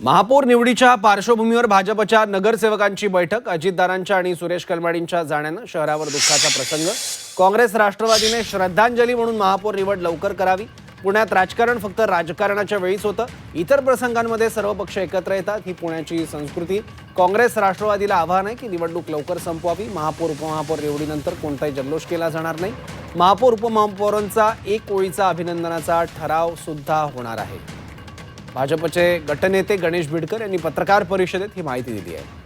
महापौर निवडीच्या पार्श्वभूमीवर भाजपच्या नगरसेवकांची बैठक, अजितदारांच्या आणि सुरेश कलमाडींच्या जाण्यानं शहरावर दुःखाचा प्रसंग। काँग्रेस राष्ट्रवादीने श्रद्धांजली म्हणून महापौर निवड लवकर करावी। पुण्यात राजकारण फक्त राजकारणाच्या वेळीच होतं, इतर प्रसंगांमध्ये सर्व पक्ष एकत्र येतात, ही पुण्याची संस्कृती। काँग्रेस राष्ट्रवादीला आव्हान आहे की निवडणूक लवकर संपवावी। महापौर उपमहापौर निवडीनंतर कोणताही जल्लोष केला जाणार नाही। महापौर उपमहापौरांचा एक ओळीचा अभिनंदनाचा ठराव सुद्धा होणार आहे। भाजपचे गटनेते गणेश बिडकर यांनी पत्रकार परिषदेत ही माहिती दिली आहे।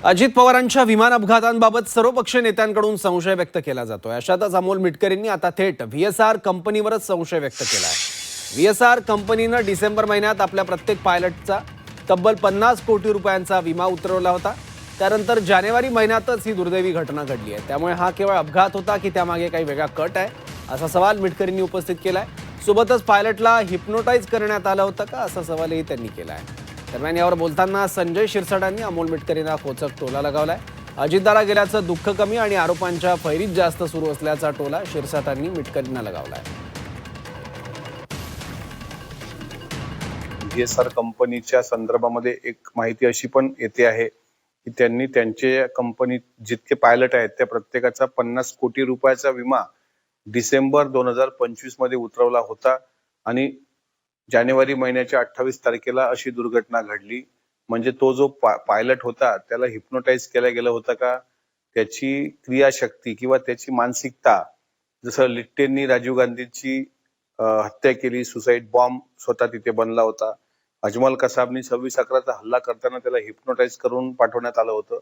अजित पवारांच्या विमान अपघातांबाबत सर्वपक्षीय नेत्यांकडून संशय व्यक्त केला जातोय। अशातच अमोल मिटकरींनी आता थेट व्हीएसआर कंपनीवरच संशय व्यक्त केला आहे। व्हीएसआर कंपनीनं डिसेंबर महिन्यात आपल्या प्रत्येक पायलटचा तब्बल 50 कोटी रुपयांचा विमा उतरवला होता। त्यानंतर जानेवारी महिन्यातच ही दुर्दैवी घटना घडली आहे। त्यामुळे हा केवळ अपघात होता की त्यामागे काही वेगळा कट आहे, असा सवाल मिटकरींनी उपस्थित केलाय। सोबतच पायलटला हिप्नोटाइज करण्यात आलं होतं का, असा सवालही त्यांनी केला आहे। दरम्यान यावर बोलताना संजय शिरसाटांनी अमोल मिटकरींना खोचक टोला लगावलाय। अजितदारा गेल्याचं दुःख कमी आणि आरोपांच्या फैरीत जास्त सुरू असल्याचा टोला शिरसाटांनी मिटकरींना लगावलाय। व्हीएसआर कंपनीच्या संदर्भामध्ये एक माहिती अशी पण येते आहे की त्यांनी त्यांच्या कंपनीत जितके पायलट आहेत त्या प्रत्येकाचा 50 कोटी रुपयाचा विमा डिसेंबर 2025 मध्ये उतरवला होता आणि जानेवारी महिन्याच्या 28 तारखेला अशी दुर्घटना घडली। म्हणजे तो जो पायलट होता त्याला हिप्नोटाइज केला गेला होता का, त्याची क्रियाशक्ती किंवा त्याची मानसिकता, जसं लिट्टेंनी राजीव गांधींची हत्या केली, सुसाईड बॉम्ब स्वतः तिथे बनला होता, अजमल कसाबनी 26/11चा हल्ला करताना त्याला हिप्नोटाइज करून पाठवण्यात आलं होतं,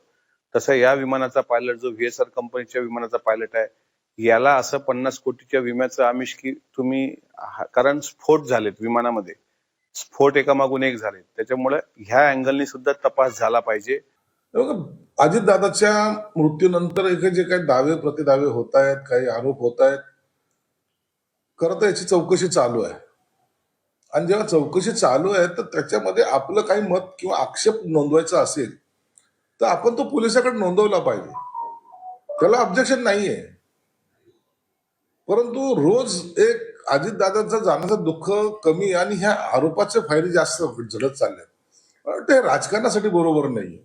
तसं या विमानाचा पायलट जो व्हीएसआर कंपनीच्या विमानाचा पायलट आहे याला असं 50 कोटीच्या विम्याचं आमिष की तुम्ही, कारण स्फोट झालेत विमानामध्ये, स्फोट एकामागून एक झाले, त्याच्यामुळे ह्या अँगलनी सुद्धा तपास झाला पाहिजे। अजितदादाच्या मृत्यूनंतर जे काही दावे प्रतिदावे होत आहेत, काही आरोप होत आहेत, खरं तर याची चौकशी चालू आहे। आणि जेव्हा चौकशी चालू आहे तर त्याच्यामध्ये आपलं काही मत किंवा आक्षेप नोंदवायचा असेल तर आपण तो पोलिसाकडे नोंदवला पाहिजे, त्याला ऑब्जेक्शन नाहीये। परंतु रोज एक अजितदादांचं जाण्याचं दुःख कमी आणि ह्या आरोपाचे फायदे जास्त झडत चालले, ते राजकारणासाठी बरोबर नाहीये।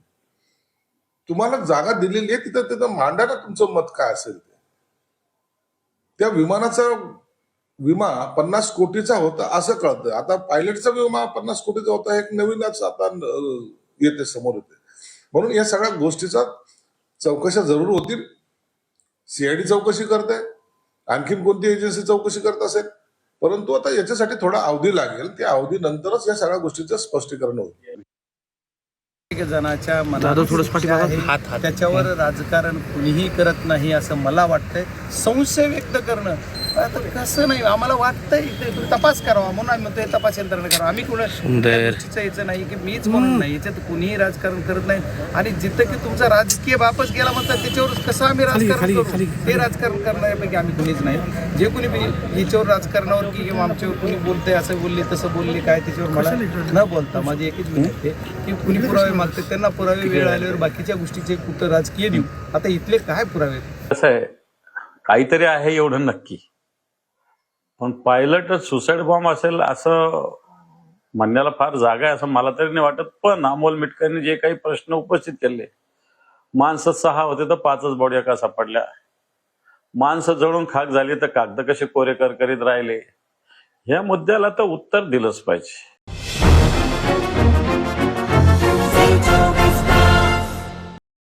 तुम्हाला जागा दिलेली आहे तिथं तिथं मांडा ना तुमचं मत काय असेल ते। त्या विमानाचा विमा 50 कोटीचा होता असं कळतं, आता पायलटचा विमा 50 कोटीचा होता एक नवीनच आता येते, समोर येते। म्हणून या सगळ्या गोष्टीचा चौकशा जरूर होतील। सीआयडी चौकशी करते, आणखीन कोणती एजन्सी चौकशी करत असेल, परंतु आता याच्यासाठी थोडा अवधी लागेल, त्या अवधीनंतरच या सगळ्या गोष्टीचं स्पष्टीकरण होईल। जनाच्या मनात त्याच्यावर राजकारण कुणीही करत नाही असं मला वाटतंय। संशय व्यक्त करणं आता कसं नाही, आम्हाला वाटतंय तपास करावा म्हणून आम्ही म्हणतोय तपास यंत्रणा करावा। आम्ही कुणाचं यायचं नाही की मीच म्हणून नाही, याच्यात कुणीही राजकारण करत नाही। आणि जिथं की तुमचा राजकीय बापच गेला म्हणतात त्याच्यावर कसं आम्ही राजकारण करू, हे राजकारण करण्यापैकी आम्ही कुणीच नाही। जे कुणी याच्यावर राजकारणावर किंवा आमच्यावर कुणी बोलतंय, असं बोलले तसं बोलले काय, त्याच्यावर मला न बोलता माझी एकच विनंती आहे की कुणी पुरावे मागते त्यांना पुरावे वेळ आल्यावर बाकीच्या गोष्टीचे कुठं राजकीय देऊ, आता इथले काय पुरावे। कसं आहे, काहीतरी आहे एवढं नक्की, पण पायलट सुसाईड बॉम्ब असेल असं म्हणण्याला फार जागा आहे असं मला तरी नाही वाटत। पण अमोल मिटकरने जे काही प्रश्न उपस्थित केले, माणसं 6 होते तर 5च बॉड्या का सापडल्या, माणसं जळून खाक झाली तर कागद कसे कोरे करीत राहिले, ह्या मुद्द्याला तर उत्तर दिलंच पाहिजे।